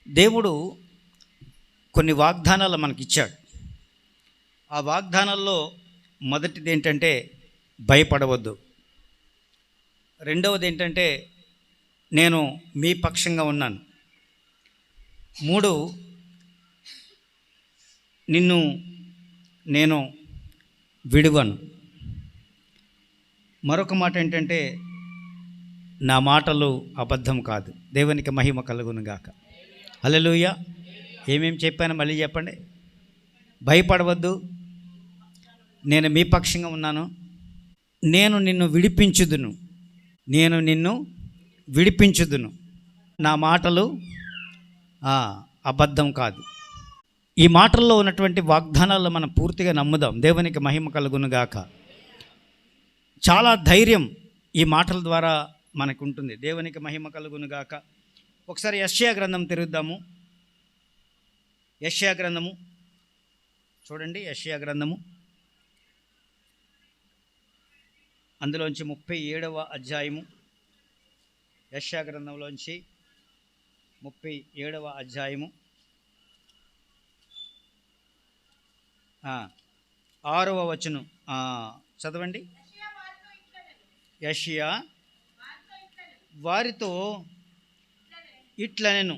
దేవుడు కొన్ని వాగ్దానాలు మనకిచ్చాడు. ఆ వాగ్దానాల్లో మొదటిది ఏంటంటే భయపడవద్దు. రెండవది ఏంటంటే నేను మీ పక్షంగా ఉన్నాను. 3 నిన్ను నేను విడువను. మరొక మాట ఏంటంటే నా మాటలు అబద్ధం కాదు. దేవునికి మహిమ కలుగును గాక. హల్లెలూయా. ఏమేమి చెప్పానో మళ్ళీ చెప్పండి. భయపడవద్దు, నేను మీ పక్షంగా ఉన్నాను, నేను నిన్ను విడిపించుదును, నేను నిన్ను విడిపించుదును, నా మాటలు అబద్ధం కాదు. ఈ మాటల్లో ఉన్నటువంటి వాగ్దానాలు మనం పూర్తిగా నమ్ముదాం. దేవునికి మహిమ కలుగును గాక. చాలా ధైర్యం ఈ మాటల ద్వారా మనకు ఉంటుంది. దేవునికి మహిమ కలుగును గాక. ఒకసారి యెషయా గ్రంథం తిరుగుదాము. యెషయా గ్రంథము చూడండి. యెషయా గ్రంథము అందులోంచి 37వ అధ్యాయము. యెషయా గ్రంథంలోంచి 37వ అధ్యాయము 6వ వచనం చదవండి. యెషయా వారితో ఇట్లనెను,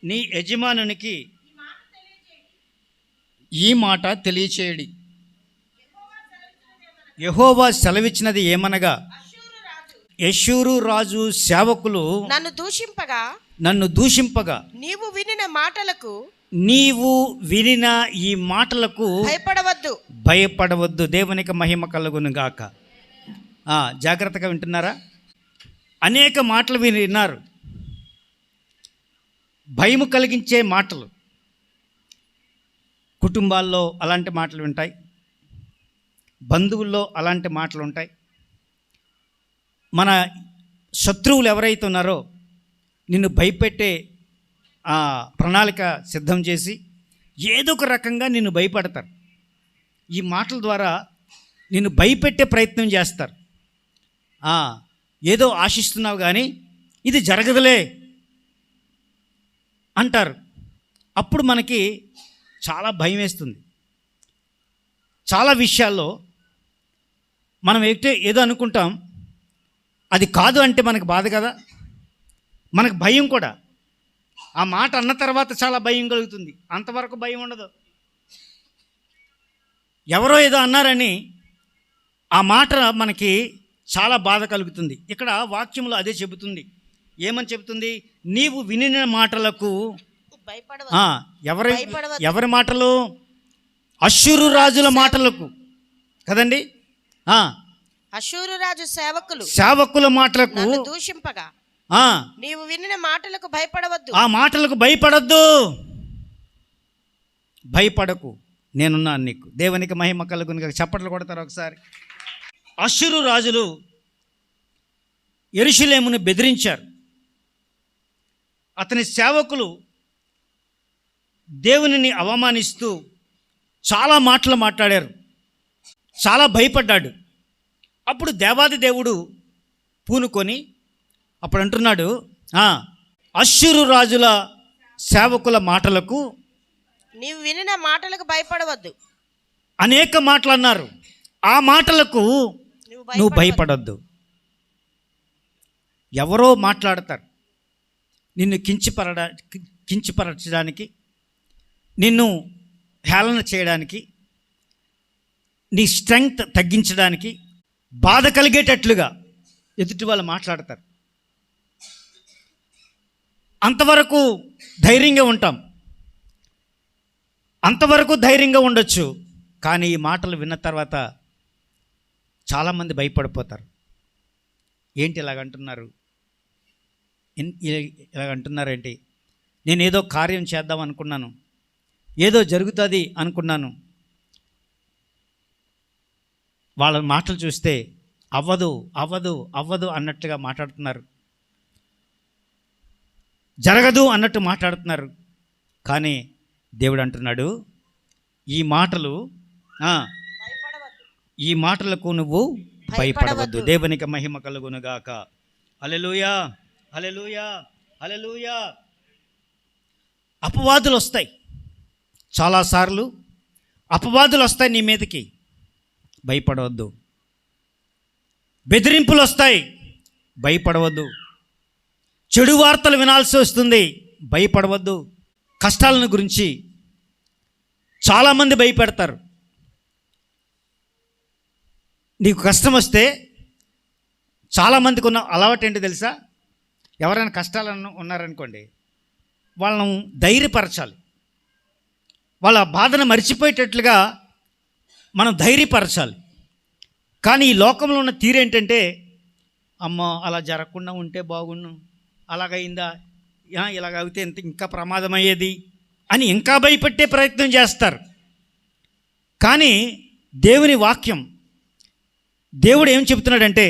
నీ యజమానునికి ఈ మాట తెలియచేయడి. యెహోవా సెలవిచ్చినది ఏమనగా, యెషూరు రాజు సేవకులు నన్ను దూషింపగా నీవు వినిన ఈ మాటలకు భయపడవద్దు. దేవునికి మహిమ కలుగును గాక. జాగ్రత్తగా వింటున్నారా? అనేక మాటలు విన్నారు, భయము కలిగించే మాటలు. కుటుంబాల్లో అలాంటి మాటలు ఉంటాయి, బంధువుల్లో అలాంటి మాటలు ఉంటాయి. మన శత్రువులు ఎవరైతే ఉన్నారో నిన్ను భయపెట్టే ప్రణాళిక సిద్ధం చేసి ఏదో ఒక రకంగా నిన్ను భయపడతారు. ఈ మాటల ద్వారా నిన్ను భయపెట్టే ప్రయత్నం చేస్తారు. ఏదో ఆశిస్తున్నావు కానీ ఇది జరగదులే అంటారు. అప్పుడు మనకి చాలా భయం వేస్తుంది. చాలా విషయాల్లో మనం ఏదో అనుకుంటాం, అది కాదు అంటే మనకు బాధ కదా, మనకు భయం కూడా. ఆ మాట అన్న తర్వాత చాలా భయం కలుగుతుంది, అంతవరకు భయం ఉండదు. ఎవరో ఏదో అన్నారని ఆ మాట మనకి చాలా బాధ కలుగుతుంది. ఇక్కడ వాక్యంలో అదే చెబుతుంది. ఏమని చెబుతుంది? నీవు వినిన మాటలకు ఎవరి మాటలు? అష్షూరు రాజుల మాటలకు కదండి. అష్షూరు రాజు సేవకుల మాటలకు దూషింపగా నీవు వినిన మాటలకు భయపడవద్దు. ఆ మాటలకు భయపడద్దు, భయపడకు, నేనున్నాను నీకు. దేవునికి మహిమ కలుగును గాక. చప్పట్లు కొడతారు ఒకసారి. అష్షూరు రాజులు యెరూషలేమును బెదిరించారు. అతని సేవకులు దేవునిని అవమానిస్తూ చాలా మాటలు మాట్లాడారు. చాలా భయపడ్డాడు. అప్పుడు దేవాది దేవుడు పూనుకొని అప్పుడు అంటున్నాడు, అష్షూరు రాజుల సేవకుల మాటలకు నీవు వినిన మాటలకు భయపడవద్దు. అనేక మాటలు అన్నారు. ఆ మాటలకు నువ్వు భయపడొద్దు. ఎవరో మాట్లాడతారు నిన్ను కించపరచడానికి, నిన్ను హేళన చేయడానికి, నీ స్ట్రెంగ్త్ తగ్గించడానికి, బాధ కలిగేటట్లుగా ఎదుటి వాళ్ళు మాట్లాడతారు. అంతవరకు ధైర్యంగా ఉంటాం, అంతవరకు ధైర్యంగా ఉండొచ్చు. కానీ ఈ మాటలు విన్న తర్వాత చాలామంది భయపడిపోతారు. ఏంటి ఇలాగంటున్నారు, ఇలాగంటున్నారేంటి? నేను ఏదో కార్యం చేద్దాం అనుకున్నాను, ఏదో జరుగుతుంది అనుకున్నాను. వాళ్ళ మాటలు చూస్తే అవ్వదు అవ్వదు అవ్వదు అన్నట్టుగా మాట్లాడుతున్నారు, జరగదు అన్నట్టు మాట్లాడుతున్నారు. కానీ దేవుడు అంటున్నాడు, ఈ మాటలకు నువ్వు భయపడవద్దు. దేవునికి మహిమ కలుగును గాక. హల్లెలూయా, హల్లెలూయా, హల్లెలూయా. అపవాదులు వస్తాయి, చాలాసార్లు అపవాదులు వస్తాయి నీ మీదకి, భయపడవద్దు. బెదిరింపులు వస్తాయి, భయపడవద్దు. చెడు వార్తలు వినాల్సి వస్తుంది, భయపడవద్దు. కష్టాలను గురించి చాలామంది భయపెడతారు. నీకు కష్టం వస్తే చాలామందికి ఉన్న అలవాటు ఏంటి తెలుసా? ఎవరైనా కష్టాలను ఉన్నారనుకోండి, వాళ్ళను ధైర్యపరచాలి. వాళ్ళ బాధను మర్చిపోయేటట్లుగా మనం ధైర్యపరచాలి. కానీ ఈ లోకంలో ఉన్న తీరేంటంటే, అమ్మ అలా జరగకుండా ఉంటే బాగుండు, అలాగైందా, ఇలాగ అయితే ఇంకా ప్రమాదం అయ్యేది అని ఇంకా భయపెట్టే ప్రయత్నం చేస్తారు. కానీ దేవుని వాక్యం, దేవుడు ఏం చెప్తున్నాడంటే,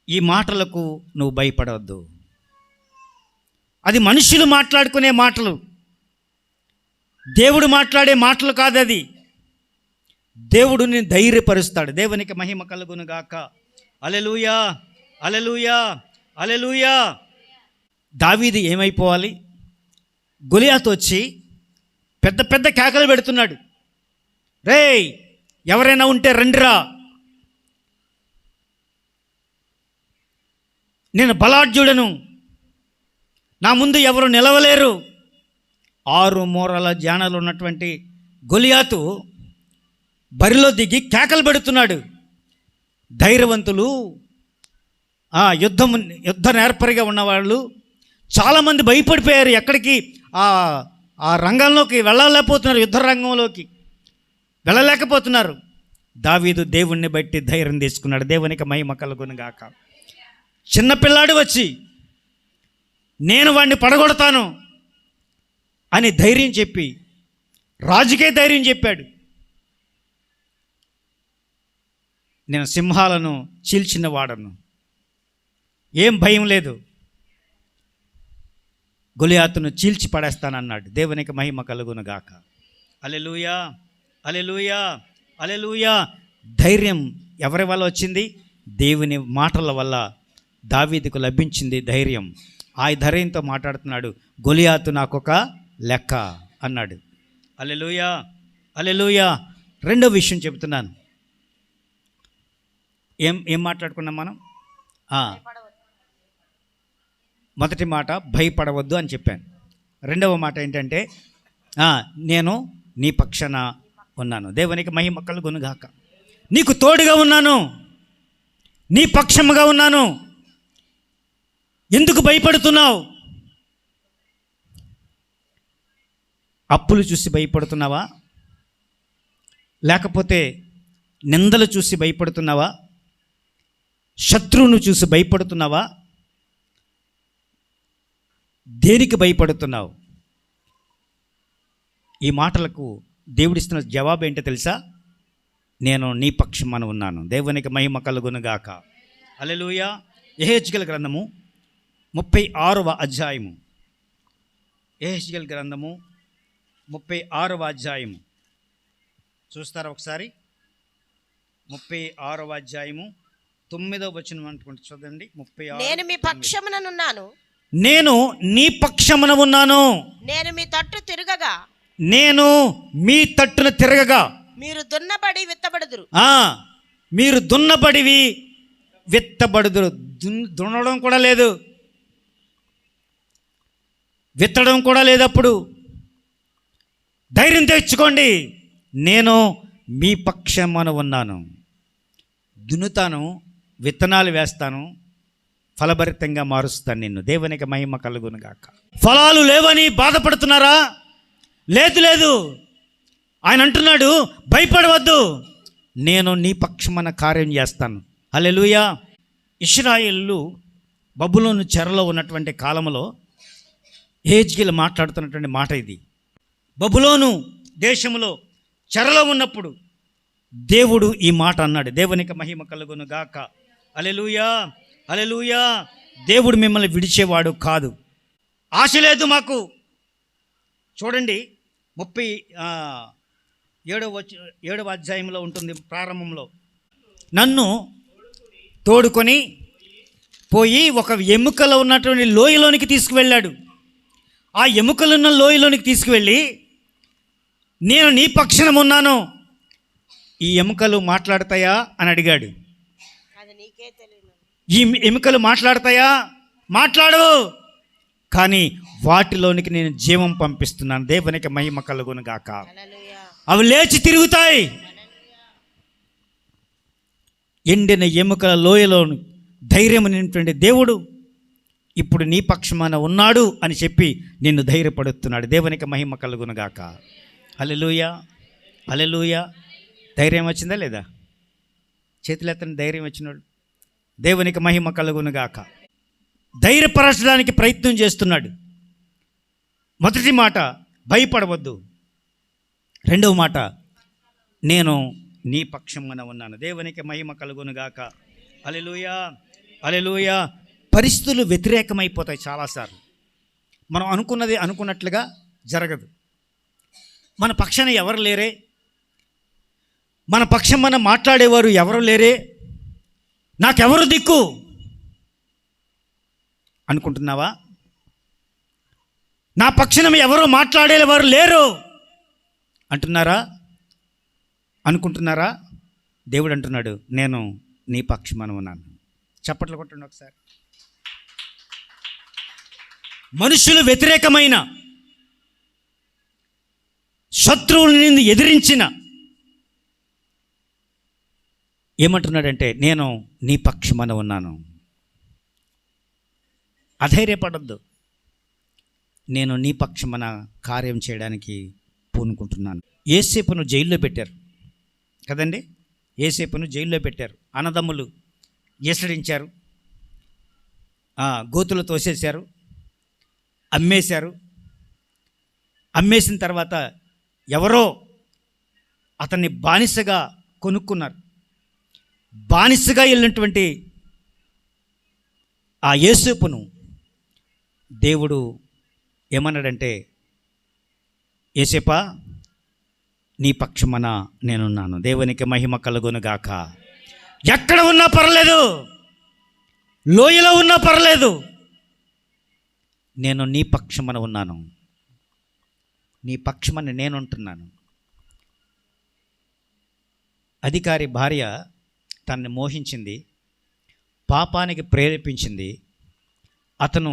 ఈ మాటలకు నువ్వు భయపడవద్దు. అది మనుషులు మాట్లాడుకునే మాటలు, దేవుడు మాట్లాడే మాటలు కాదు. అది దేవుడిని ధైర్యపరుస్తాడు. దేవునికి మహిమ కలుగును గాక. హల్లెలూయా, హల్లెలూయా, హల్లెలూయా. దావీదు ఏమైపోవాలి? గొలియాతు వచ్చి పెద్ద పెద్ద కేకలు పెడుతున్నాడు. రేయ్, ఎవరైనా ఉంటే రండిరా, నేను బలాఢ్యుడను, నా ముందు ఎవరు నిలవలేరు. 6 మూరల జానలు ఉన్నటువంటి గొలియాతు బరిలో దిగి కేకలు పెడుతున్నాడు. ధైర్యవంతులు, యుద్ధ నేర్పరిగా ఉన్నవాళ్ళు చాలామంది భయపడిపోయారు. ఎక్కడికి ఆ రంగంలోకి వెళ్ళలేకపోతున్నారు, యుద్ధ రంగంలోకి వెళ్ళలేకపోతున్నారు. దావీదు దేవుణ్ణి బట్టి ధైర్యం తీసుకున్నాడు. దేవునికి మహిమ కలుగును గాక. చిన్నపిల్లాడు వచ్చి నేను వాడిని పడగొడతాను అని ధైర్యం చెప్పి, రాజుకే ధైర్యం చెప్పాడు. నేను సింహాలను చీల్చిన వాడను, ఏం భయం లేదు, గొలియాతును చీల్చి పడేస్తానన్నాడు. దేవునికి మహిమ కలుగును గాక. హల్లెలూయా, హల్లెలూయా, హల్లెలూయా. ధైర్యం ఎవరి వల్ల వచ్చింది? దేవుని మాటల వల్ల దావీదుకు లభించింది ధైర్యం. ఆ ధైర్యంతో మాట్లాడుతున్నాడు. గొలియాతు నాకొక లెక్క అన్నాడు. హల్లెలూయా, హల్లెలూయా. రెండో విషయం చెబుతున్నాను. ఏం మాట్లాడుకున్నాం మనం? మొదటి మాట భయపడవద్దు అని చెప్పాను. రెండవ మాట ఏంటంటే, నేను నీ పక్షాన ఉన్నాను. దేవునికి మహిమ కలుగును గాక. నీకు తోడుగా ఉన్నాను, నీ పక్షముగా ఉన్నాను. ఎందుకు భయపడుతున్నావు? అప్పులు చూసి భయపడుతున్నావా? లేకపోతే నిందలు చూసి భయపడుతున్నావా? శత్రువును చూసి భయపడుతున్నావా? దేనికి భయపడుతున్నావు? ఈ మాటలకు దేవుడిస్తున్న జవాబు ఏంటో తెలుసా? నేను నీ పక్షమున ఉన్నాను. దేవునికి మహిమ కలుగును గాక. హల్లెలూయా. యెహెజ్కేలు గ్రంథము 36వ అధ్యాయము. యెహెజ్కేలు గ్రంథము 36వ అధ్యాయము చూస్తారా ఒకసారి? 36వ అధ్యాయము 9వ వచనం అనుకుంటే చూడండి. 36. నేను మీ పక్షముననున్నాను, నేను నీ పక్షమున ఉన్నాను, నేను మీ తట్టు తిరగగా, నేను మీ తట్టున తిరగగా, మీరు దున్నబడి విత్తబడుదురు. మీరు దున్నబడివి విత్తబడుదురు. దున్నడం కూడా లేదు, విత్తడం కూడా లేదు. అప్పుడు ధైర్యం తెచ్చుకోండి. నేను మీ పక్షమున ఉన్నాను, దున్నుతాను, విత్తనాలు వేస్తాను, ఫలభరితంగా మారుస్తాను నిన్ను. దేవునికి మహిమ కలుగును గాక. ఫలాలు లేవని బాధపడుతున్నారా? లేదు లేదు. ఆయన అంటున్నాడు, భయపడవద్దు, నేను నీ పక్షమున కార్యం చేస్తాను. హల్లెలూయా. ఇశ్రాయేలు బబులోను చెరలో ఉన్నటువంటి కాలంలో యెహెజ్కేలు మాట్లాడుతున్నటువంటి మాట ఇది. బబులోను దేశంలో చెరలో ఉన్నప్పుడు దేవుడు ఈ మాట అన్నాడు. దేవునికి మహిమ కలుగును గాక. హల్లెలూయా, హల్లెలూయా. దేవుడు మిమ్మల్ని విడిచేవాడు కాదు. ఆశ లేదు మాకు. చూడండి, 37వ అధ్యాయంలో ఉంటుంది ప్రారంభంలో. నన్ను తోడుకొని పోయి ఒక ఎముకలో ఉన్నటువంటి లోయలోనికి తీసుకువెళ్ళాడు. ఆ ఎముకలున్న లోయలోనికి తీసుకువెళ్ళి నేను నీ పక్షాన ఉన్నాను, ఈ ఎముకలు మాట్లాడతాయా అని అడిగాడు. అది నీకే తెలియదు. ఈ ఎముకలు మాట్లాడతాయా? మాట్లాడవు, కానీ వాటిలోనికి నేను జీవం పంపిస్తున్నాను. దేవునికి మహిమ కలుగును గాక. హల్లెలూయా. అవి లేచి తిరుగుతాయి. ఎండిన ఎముకల లోయలో ధైర్యం నింపే దేవుడు ఇప్పుడు నీ పక్షమాన ఉన్నాడు అని చెప్పి నిన్ను ధైర్యపడుతున్నాడు. దేవునికి మహిమ కలుగును గాక. హల్లెలూయా, హల్లెలూయా. ధైర్యం వచ్చిందా లేదా? చేతులు ఎత్తని ధైర్యం వచ్చినాడు. దేవునికి మహిమ కలుగును గాక. ధైర్యపరచడానికి ప్రయత్నం చేస్తున్నాడు. మొదటి మాట భయపడవద్దు, రెండవ మాట నేను నీ పక్షమున ఉన్నాను. దేవునికి మహిమ కలుగును గాక. హల్లెలూయా, హల్లెలూయా. పరిస్థితులు వ్యతిరేకమైపోతాయి చాలాసార్లు. మనం అనుకున్నది అనుకున్నట్లుగా జరగదు. మన పక్షాన ఎవరు లేరే, మన పక్షం మనం మాట్లాడేవారు ఎవరు లేరే, నాకెవరు దిక్కు అనుకుంటున్నావా? నా పక్షం ఎవరు మాట్లాడేవారు లేరు అంటున్నారా? అనుకుంటున్నారా? దేవుడు అంటున్నాడు, నేను నీ పక్షమాన ఉన్నాను. చప్పట్లు కొట్టండి ఒకసారి. మనుషులు వ్యతిరేకమైన, శత్రువుని ఎదిరించిన ఏమంటున్నాడంటే నేను నీ పక్షమాన ఉన్నాను. అధైర్యపడద్దు, నేను నీ పక్షమాన కార్యం చేయడానికి పూనుకుంటున్నాను. యోసేపును జైల్లో పెట్టారు కదండి. యోసేపును జైల్లో పెట్టారు. అన్నదమ్ములు ఎసడించారు, గోతులు తోసేశారు, అమ్మేశారు. అమ్మేసిన తర్వాత ఎవరో అతన్ని బానిసగా కొనుక్కున్నారు. బానిసగా వెళ్ళినటువంటి ఆ యోసేపును దేవుడు ఏమన్నాడంటే, యోసేపా నీ పక్షమన నేనున్నాను. దేవునికి మహిమ కలుగును గాక. ఎక్కడ ఉన్నా పర్లేదు, లోయలో ఉన్నా పర్లేదు, నేను నీ పక్షమన ఉన్నాను, నీ పక్షమని నేనుంటున్నాను. అధికారి భార్య తనని మోహించింది, పాపానికి ప్రేరేపించింది. అతను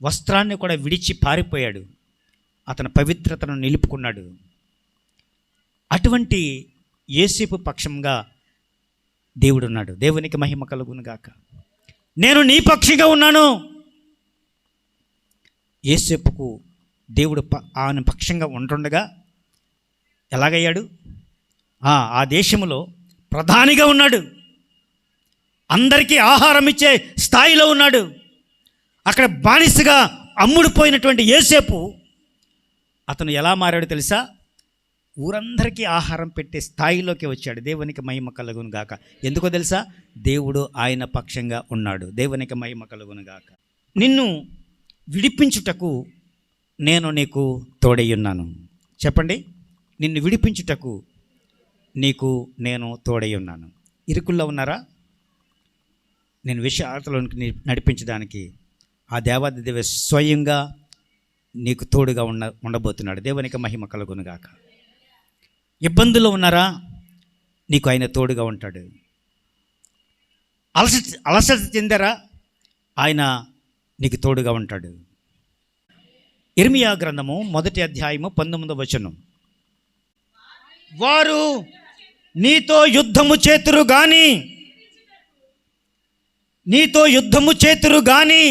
వస్త్రాన్ని కూడా విడిచి పారిపోయాడు. అతని పవిత్రతను నిలుపుకున్నాడు. అటువంటి యోసేపు పక్షంగా దేవుడున్నాడు. దేవునికి మహిమ కలుగును గాక. నేను నీ పక్షిగా ఉన్నాను. యోసేపుకు దేవుడు ఆయన పక్షంగా ఉంటుండగా ఎలాగయ్యాడు? ఆ దేశంలో ప్రధానిగా ఉన్నాడు. అందరికీ ఆహారం ఇచ్చే స్థాయిలో ఉన్నాడు. అక్కడ బానిసగా అమ్ముడుపోయినటువంటి యోసేపు అతను ఎలా మారాడు తెలుసా? ఊరందరికీ ఆహారం పెట్టే స్థాయిలోకి వచ్చాడు. దేవునికి మహిమ కలుగును గాక. ఎందుకో తెలుసా? దేవుడు ఆయన పక్షంగా ఉన్నాడు. దేవునికి మహిమ కలుగును గాక. నిన్ను విడిపించుటకు నేను నీకు తోడయ్యున్నాను. చెప్పండి, నిన్ను విడిపించుటకు నీకు నేను తోడయ్యున్నాను. ఇరుకుల్లో ఉన్నారా? నేను విషయాలలోనికి నడిపించడానికి ఆ దేవాది దేవ స్వయంగా నీకు తోడుగా ఉండబోతున్నాడు. దేవునికి మహిమ కలుగును గాక. ఇబ్బందుల్లో ఉన్నారా? నీకు ఆయన తోడుగా ఉంటాడు. అలసట చెందారా? ఆయన నీకు తోడుగా ఉంటాడు. ఇర్మియా గ్రంథము 1వ అధ్యాయము 19వ వచనం. వారు నీతో యుద్ధము చేతురు గాని, నీతో యుద్ధము చేతురు గాని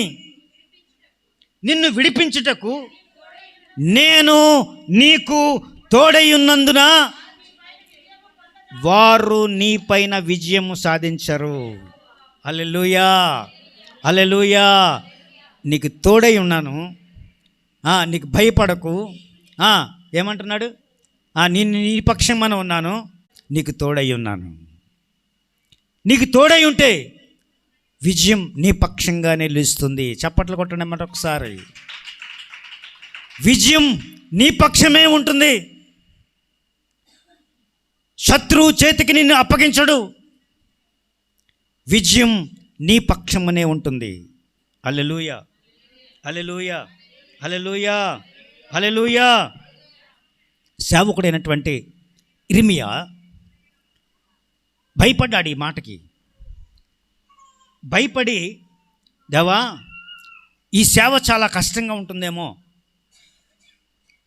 నిన్ను విడిపించుటకు నేను నీకు తోడయ్యున్నందున వారు నీపైన విజయము సాధించరు. హల్లెలూయా, హల్లెలూయా. నీకు తోడై ఉన్నాను, నీకు భయపడకు. ఏమంటున్నాడు? నేను నీ పక్షమాన ఉన్నాను, నీకు తోడై ఉన్నాను. నీకు తోడై ఉంటే విజయం నీ పక్షంగానే నిలుస్తుంది. చప్పట్లు కొట్టండి అన్నమాట ఒకసారి. విజయం నీ పక్షమే ఉంటుంది. శత్రువు చేతికి నిన్ను అప్పగించడు. విజయం నీ పక్షమనే ఉంటుంది. హల్లెలూయా, హల్లెలూయా, హల్లెలూయా, హల్లెలూయా. సేవకుడైనటువంటి ఇర్మియా భయపడ్డాడు ఈ మాటకి. భయపడి, దేవా ఈ సేవ చాలా కష్టంగా ఉంటుందేమో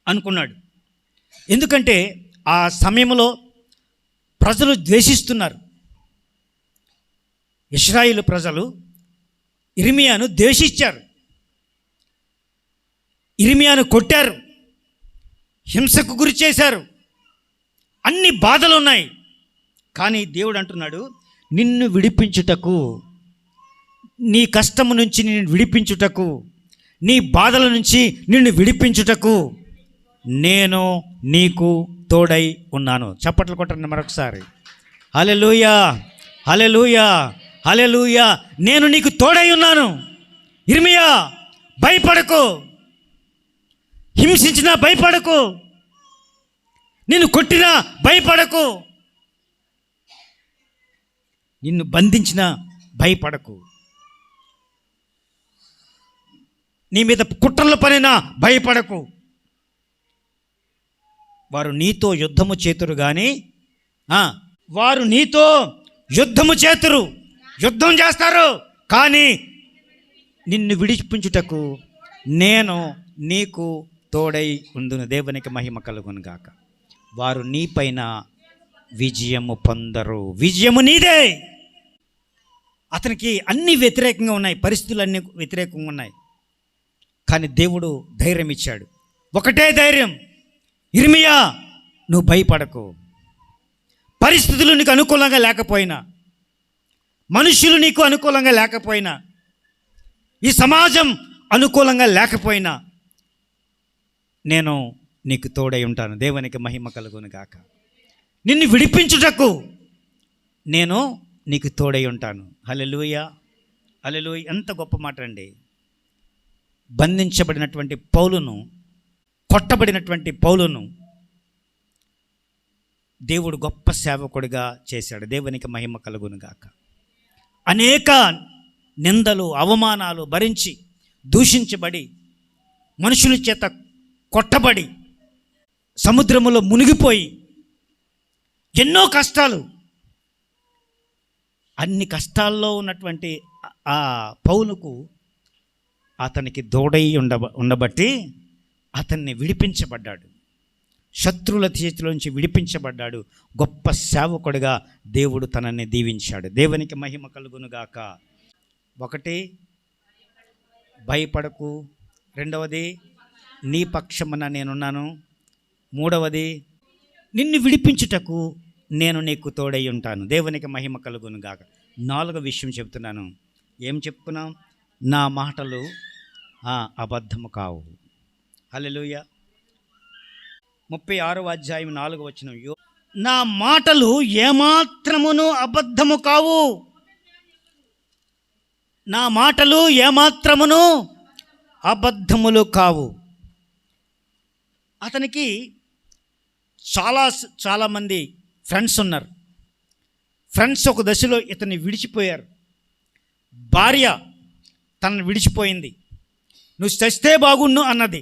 అనుకున్నాడు. ఎందుకంటే ఆ సమయంలో ప్రజలు ద్వేషిస్తున్నారు. ఇశ్రాయేలు ప్రజలు ఇర్మియాను ద్వేషించారు, ఇర్మియాను కొట్టారు, హింసకు గురి చేశారు, అన్ని బాధలు ఉన్నాయి. కానీ దేవుడు అంటున్నాడు, నిన్ను విడిపించుటకు, నీ కష్టము నుంచి నిన్ను విడిపించుటకు, నీ బాధల నుంచి నిన్ను విడిపించుటకు నేను నీకు తోడై ఉన్నాను. చప్పట్లు కొట్టండి మరొకసారి. హల్లెలూయా, హల్లెలూయా, హల్లెలూయా. నేను నీకు తోడై ఉన్నాను. ఇర్మియా భయపడకు, హింసించినా భయపడకు, నిన్ను కొట్టినా భయపడకు, నిన్ను బంధించినా భయపడకు, నీ మీద కుట్రలు పనినా భయపడకు. వారు నీతో యుద్ధము చేతురు కానీ వారు నీతో యుద్ధము చేతురు, యుద్ధం చేస్తారు, కానీ నిన్ను విడిపించుటకు నేను నీకు తోడై ఉందును. దేవునికి మహిమ కలుగును గాక. వారు నీపైన విజయము పొందరు, విజయము నీదే. అతనికి అన్నీ వ్యతిరేకంగా ఉన్నాయి, పరిస్థితులు అన్నీ వ్యతిరేకంగా ఉన్నాయి. కానీ దేవుడు ధైర్యం ఇచ్చాడు. ఒకటే ధైర్యం, ఇర్మియా నువ్వు భయపడకు. పరిస్థితులు నీకు అనుకూలంగా లేకపోయినా, మనుషులు నీకు అనుకూలంగా లేకపోయినా, ఈ సమాజం అనుకూలంగా లేకపోయినా నేను నీకు తోడై ఉంటాను. దేవునికి మహిమ కలుగును గాక. నిన్ను విడిపించుటకు నేను నీకు తోడై ఉంటాను. హల్లెలూయా, హల్లెలూయా. ఎంత గొప్ప మాట అండి. బంధించబడినటువంటి పౌలును, కొట్టబడినటువంటి పౌలును దేవుడు గొప్ప సేవకుడిగా చేశాడు. దేవునికి మహిమ కలుగును గాక. అనేక నిందలు, అవమానాలు భరించి, దూషించబడి, మనుషుల చేత కొట్టబడి, సముద్రములో మునిగిపోయి, ఎన్నో కష్టాలు, అన్ని కష్టాల్లో ఉన్నటువంటి ఆ పౌలుకు అతనికి తోడై ఉండబట్టి అతన్ని విడిపించబడ్డాడు. శత్రువుల చేతిలోంచి విడిపించబడ్డాడు. గొప్ప సేవకుడిగా దేవుడు తనని దీవించాడు. దేవునికి మహిమ కలుగునుగాక. ఒకటి, భయపడకు. రెండవది, నీ పక్షమున నేనున్నాను. మూడవది, నిన్ను విడిపించుటకు నేను నీకు తోడై ఉంటాను. దేవునికి మహిమ కలుగునుగాక. నాలుగో విషయం చెప్తున్నాను. ఏం చెప్పుకున్నాం? నా మాటలు అబద్ధము కావు. హల్లెలూయా. 36వ అధ్యాయం 4వ వచనం, నా మాటలు ఏమాత్రమును అబద్ధము కావు. నా మాటలు ఏమాత్రమును అబద్ధములు కావు. అతనికి చాలామంది ఫ్రెండ్స్ ఉన్నారు. ఫ్రెండ్స్ ఒక దశలో ఇతన్ని విడిచిపోయారు. భార్య తనను విడిచిపోయింది. నువ్వు చస్తే బాగుండు అన్నది.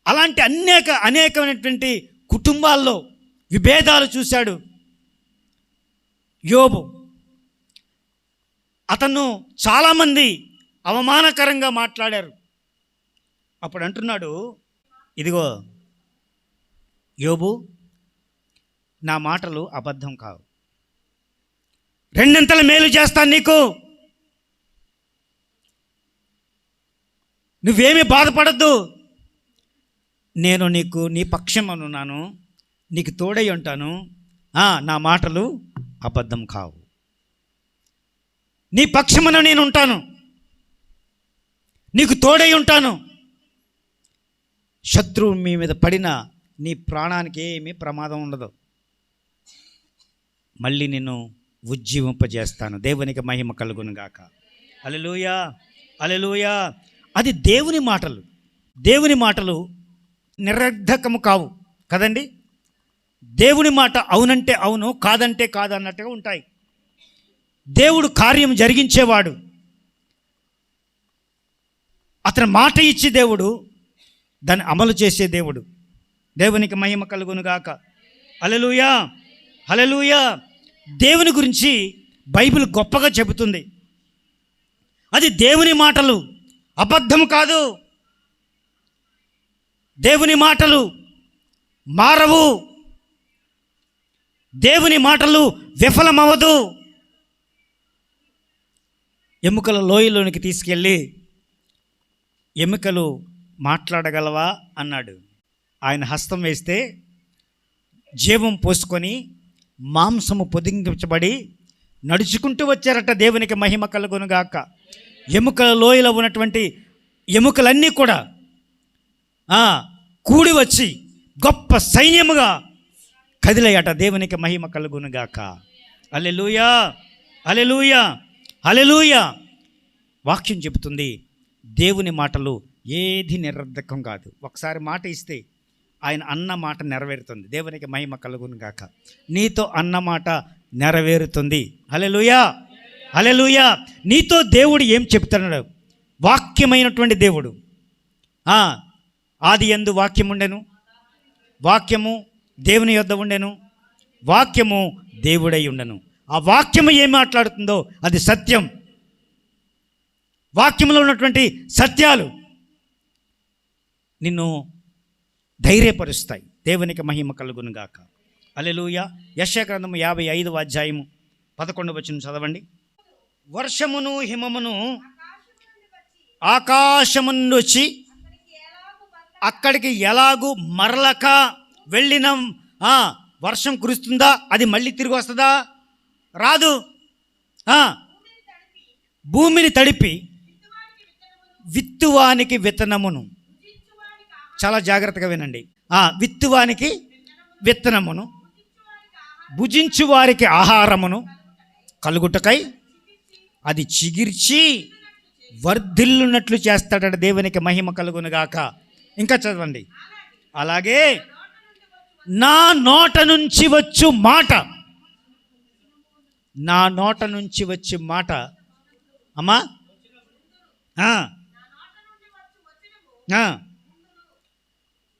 అలాంటి అనేకమైనటువంటి కుటుంబాల్లో విభేదాలు చూశాడు యోబు. అతను చాలామంది అవమానకరంగా మాట్లాడారు. అప్పుడు అంటున్నాడు, ఇదిగో యోబు, నా మాటలు అబద్ధం కావు. రెండింతల మేలు చేస్తాను నీకు. నువ్వేమీ బాధపడద్దు. నేను నీ పక్షమనున్నాను, నీకు తోడై ఉంటాను. నా మాటలు అబద్ధం కావు. నీ పక్షమున నేను ఉంటాను, నీకు తోడై ఉంటాను. శత్రువు మీ మీద పడినా నీ ప్రాణానికి ఏమీ ప్రమాదం ఉండదు. మళ్ళీ నిన్ను ఉజ్జీవింపజేస్తాను. దేవునికి మహిమ కలుగును గాక. హల్లెలూయా, హల్లెలూయా. అది దేవుని మాటలు. దేవుని మాటలు నిరర్ధకము కావు కదండి. దేవుని మాట అవునంటే అవును, కాదంటే కాదు అన్నట్టుగా ఉంటాయి. దేవుడు కార్యం జరిగించేవాడు. అతని మాట ఇచ్చి దేవుడు దాన్ని అమలు చేసే దేవుడు. దేవునికి మహిమ కలుగునుగాక. హల్లెలూయా, హల్లెలూయా. దేవుని గురించి బైబిల్ గొప్పగా చెబుతుంది. అది దేవుని మాటలు, అబద్ధం కాదు. దేవుని మాటలు మారవు, దేవుని మాటలు విఫలమవదు. ఎముకల లోయలోనికి తీసుకెళ్ళి, ఎముకలు మాట్లాడగలవా అన్నాడు. ఆయన హస్తం వేస్తే జీవం పోసుకొని మాంసము పొదిగించబడి నడుచుకుంటూ వచ్చారట. దేవునికి మహిమ కలుగునుగాక. ఎముకల లోయలో ఉన్నటువంటి ఎముకలన్నీ కూడా కూడి వచ్చి గొప్ప సైన్యముగా కదిలేయట. దేవునికి మహిమ కలుగునుగాక. హల్లెలూయా, హల్లెలూయా, హల్లెలూయా. వాక్యం చెబుతుంది దేవుని మాటలు ఏది నిరర్ధకం కాదు. ఒకసారి మాట ఇస్తే ఆయన అన్న మాట నెరవేరుతుంది. దేవునికి మహిమ కలుగునుగాక. నీతో అన్న మాట నెరవేరుతుంది. హల్లెలూయా, హల్లెలూయా. నీతో దేవుడు ఏం చెప్తున్నాడు? వాక్యమైనటువంటి దేవుడు. ఆది యందు వాక్యం ఉండెను, వాక్యము దేవుని యొద్ద ఉండెను, వాక్యము దేవుడై ఉండెను. ఆ వాక్యము ఏం మాట్లాడుతుందో అది సత్యం. వాక్యంలో ఉన్నటువంటి సత్యాలు నిన్ను ధైర్యపరుస్తాయి. దేవునికి మహిమ కలుగునుగాక. హల్లెలూయా. యెషయా గ్రంథము 55వ అధ్యాయము 11వ వచనం చదవండి. వర్షమును హిమమును ఆకాశము నుండి వచ్చి అక్కడికి ఎలాగూ మరలక వెళ్ళిన వర్షం కురుస్తుందా? అది మళ్ళీ తిరిగి వస్తుందా? రాదు. భూమిని తడిపి విత్తువానికి విత్తనమును, చాలా జాగ్రత్తగా వినండి, విత్తువానికి విత్తనమును, భుజించు వారికి ఆహారమును కలుగుటకై అది చిగిర్చి వర్ధిల్లున్నట్లు చేస్తాడట. దేవునికి మహిమ కలుగునుగాక. ఇంకా చదవండి. అలాగే నా నోట నుంచి వచ్చు మాట, నా నోట నుంచి వచ్చే మాట అమ్మా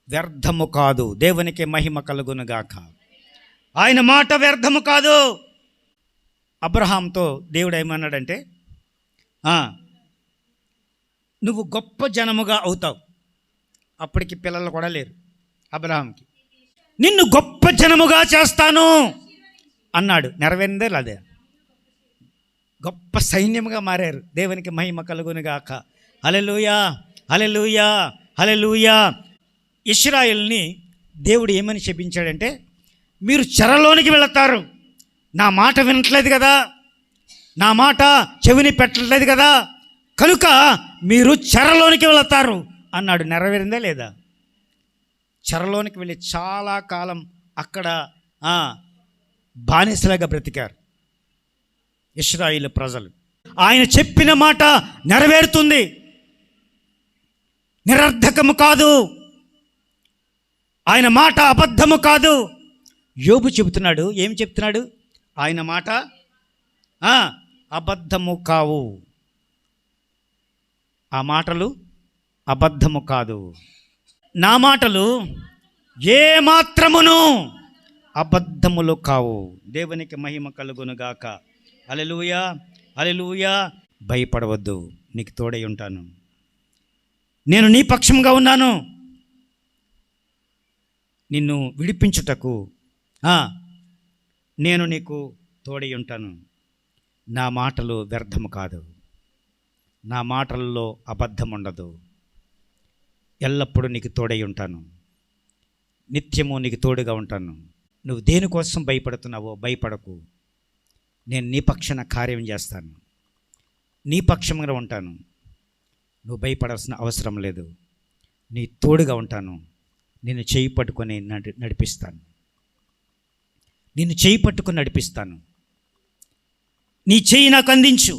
వ్యర్థము కాదు. దేవునికి మహిమ కలుగునుగాక. ఆయన మాట వ్యర్థము కాదు. అబ్రహాంతో దేవుడు ఏమన్నాడంటే, నువ్వు గొప్ప జనముగా అవుతావు. అప్పటికి పిల్లలు కూడా లేరు అబ్రహాంకి. నిన్ను గొప్ప జనముగా చేస్తాను అన్నాడు. నెరవేరిందే లేదే? గొప్ప సైన్యముగా మారారు. దేవునికి మహిమ కలుగునుగాక. హల్లెలూయా, హల్లెలూయా, హల్లెలూయా. ఇశ్రాయేలుని దేవుడు ఏమని చెప్పించాడంటే, మీరు చెరలోనికి వెళతారు, నా మాట వినట్లేదు కదా, నా మాట చెవిని పెట్టట్లేదు కదా, కనుక మీరు చెరలోనికి వెళతారు అన్నాడు. నెరవేరిందా లేదా? చెరలోనికి వెళ్ళి చాలా కాలం అక్కడ బానిసలుగా బ్రతికారు ఇశ్రాయేలు ప్రజలు. ఆయన చెప్పిన మాట నెరవేరుతుంది, నిరర్ధకము కాదు. ఆయన మాట అబద్ధము కాదు. యోబు చెబుతున్నాడు, ఏం చెప్తున్నాడు? ఆయన మాట అబద్ధము కావు, ఆ మాటలు అబద్ధము కాదు, నా మాటలు ఏ మాత్రమును అబద్ధములు కావు. దేవునికి మహిమ కలుగునుగాక. హల్లెలూయా, హల్లెలూయా. భయపడవద్దు, నీకు తోడై ఉంటాను, నేను నీ పక్షంగా ఉన్నాను, నిన్ను విడిపించుటకు నేను నీకు తోడై ఉంటాను. నా మాటలు వ్యర్థము కాదు, నా మాటల్లో అబద్ధం ఉండదు. ఎల్లప్పుడూ నీకు తోడై ఉంటాను, నిత్యము నీకు తోడుగా ఉంటాను. నువ్వు దేనికోసం భయపడుతున్నావో భయపడకు, నేను నీ పక్షాన కార్యం చేస్తాను, నీ పక్షంగా ఉంటాను. నువ్వు భయపడాల్సిన అవసరం లేదు, నీ తోడుగా ఉంటాను. నిన్ను చేయి పట్టుకొని నడిపిస్తాను, నిన్ను చేయి పట్టుకొని నడిపిస్తాను. నీ చేయి నాకు అందించు,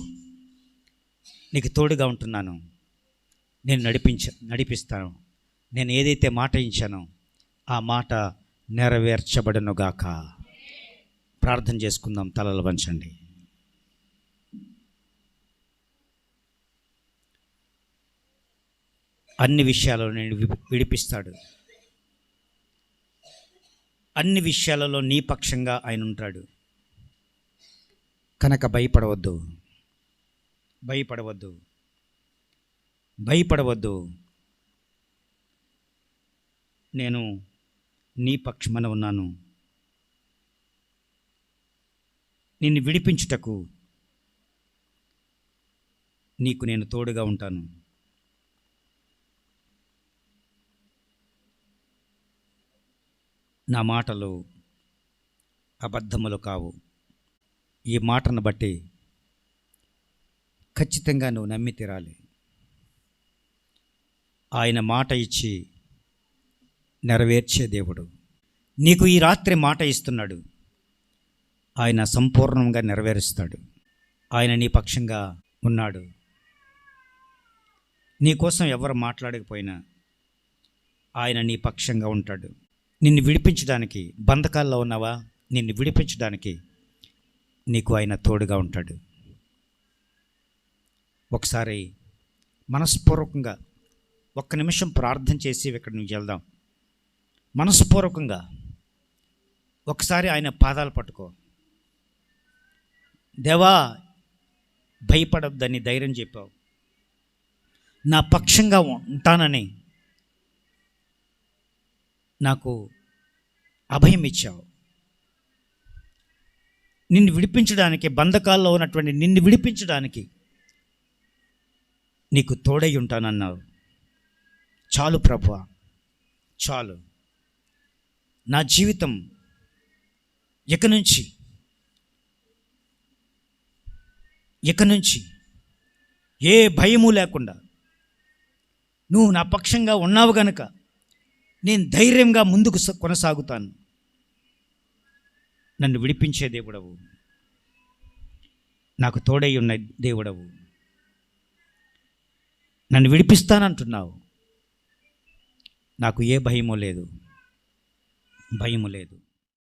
నీకు తోడుగా ఉంటున్నాను, నేను నడిపిస్తాను. నేను ఏదైతే మాట ఇచ్చానో ఆ మాట నెరవేర్చబడునుగాక. ప్రార్థన చేసుకుందాం, తలలు వంచండి. అన్ని విషయాలలో నేను విడిపిస్తాడు. అన్ని విషయాలలో నీ పక్షంగా ఆయన ఉంటాడు. కనుక భయపడవద్దు, భయపడవద్దు, భయపడవద్దు. నేను నీ పక్షమున ఉన్నాను. నిన్ను విడిపించుటకు నీకు నేను తోడుగా ఉంటాను. నా మాటలు అబద్ధములు కావు. ఈ మాటను బట్టి ఖచ్చితంగా నువ్వు నమ్మి తీరాలి. ఆయన మాట ఇచ్చి నెరవేర్చే దేవుడు. నీకు ఈ రాత్రి మాట ఇస్తున్నాడు. ఆయన సంపూర్ణంగా నెరవేరుస్తాడు. ఆయన నీ పక్షంగా ఉన్నాడు. నీ కోసం ఎవరు మాట్లాడకపోయినా ఆయన నీ పక్షంగా ఉంటాడు. నిన్ను విడిపించడానికి, బంధకాల్లో ఉన్నావా, నిన్ను విడిపించడానికి నీకు ఆయన తోడుగా ఉంటాడు. ఒకసారి మనస్పూర్వకంగా ఒక్క నిమిషం ప్రార్థన చేసి ఇక్కడి నుంచి వెళ్దాం. మనస్పూర్వకంగా ఒకసారి ఆయన పాదాలు పట్టుకో. దేవా, భయపడొద్దని ధైర్యం చెప్పావు. నా పక్షంగా ఉంటానని నాకు అభయం ఇచ్చావు. నిన్ను విడిపించడానికి, బంధకాల్లో ఉన్నటువంటి నిన్ను విడిపించడానికి నీకు తోడై ఉంటానన్నావు. చాలు ప్రభువా, చాలు. నా జీవితం ఇక నుంచి ఏ భయము లేకుండా నువ్వు నా పక్షంగా ఉన్నావు గనుక నేను ధైర్యంగా ముందుకు కొనసాగుతాను. నన్ను విడిపించే దేవుడవు, నాకు తోడై ఉన్న దేవుడవు, నన్ను విడిపిస్తానంటున్నావు. నాకు ఏ భయము లేదు.